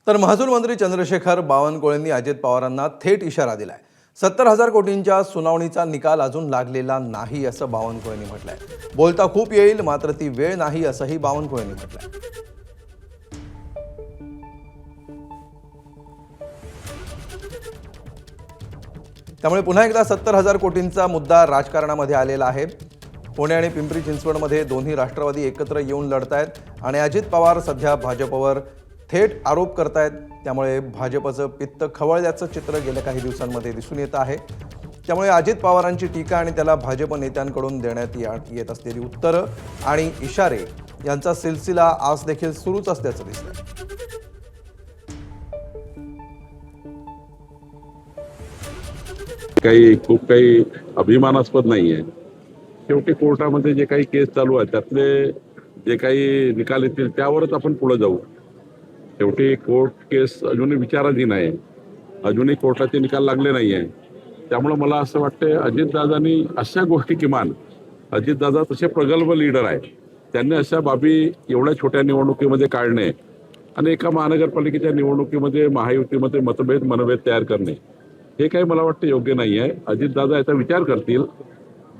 तर महसूल मंत्री चंद्रशेखर बावनकुळेंनी अजित पवारांना थेट इशारा दिलाय। 70,000 कोटींच्या सुनावणीचा निकाल अजून लागलेला नाही असं बावनकुळेंनी म्हटलंय। बोलता खूप येईल मात्र ती वेळ नाही असंही बावनकुळेंनी म्हटलंय। त्यामुळे पुन्हा एकदा 70,000 कोटींचा मुद्दा राजकारणामध्ये आलेला आहे। पुणे आणि पिंपरी चिंचवडमध्ये दोन्ही राष्ट्रवादी एकत्र येऊन लढतायत आणि अजित पवार सध्या भाजपवर थेट आरोप करतायत। त्यामुळे भाजपचं पित्त खवळल्याचं चित्र गेल्या काही दिवसांमध्ये दिसून येत आहे। त्यामुळे अजित पवारांची टीका आणि त्याला भाजप नेत्यांकडून देण्यात येत असलेली उत्तरं आणि इशारे यांचा सिलसिला आज देखील सुरूच असल्याचं दिसतंय। खूप काही अभिमानास्पद नाहीये। शेवटी कोर्टामध्ये जे काही केस चालू आहे त्यातले जे काही निकाल येतील त्यावरच आपण पुढे जाऊ। शेवटी कोर्ट केस अजूनही विचाराधीन आहे, अजूनही कोर्टाचे निकाल लागले नाहीये। त्यामुळे मला असं वाटतं अजितदादांनी अशा गोष्टी किमान अजितदादा तसे प्रगल्भ लीडर आहे, त्यांनी अशा बाबी एवढ्या छोट्या निवडणुकीमध्ये काढणे आणि एका महानगरपालिकेच्या निवडणुकीमध्ये महायुतीमध्ये मनभेद तयार करणे हे काही मला वाटतं योग्य नाही आहे। अजितदादा याचा विचार करतील।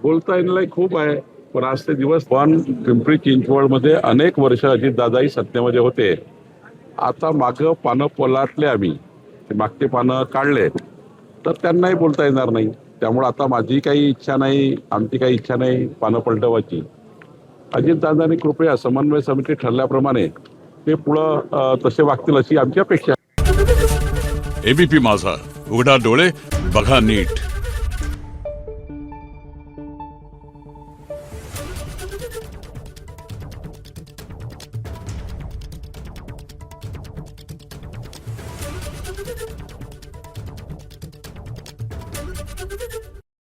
बोलता येण्यालायक खूप आहे, पण आज ते दिवस पण पिंपरी चिंचवडमध्ये अनेक वर्ष अजितदादाही सत्तेमध्ये होते। आता मागं पानं पलाटले, आम्ही ते मागचे पानं काढले तर त्यांनाही बोलता येणार नाही। त्यामुळे आता माझी काही इच्छा नाही, आमची काही इच्छा नाही पानं पलटवायची। अजितदादांनी कृपया समन्वय समिती ठरल्याप्रमाणे ते पुढं तसे वागतील अशी आमची अपेक्षा आहे। एबीपी माझा, उघडा डोळे बघा नीट।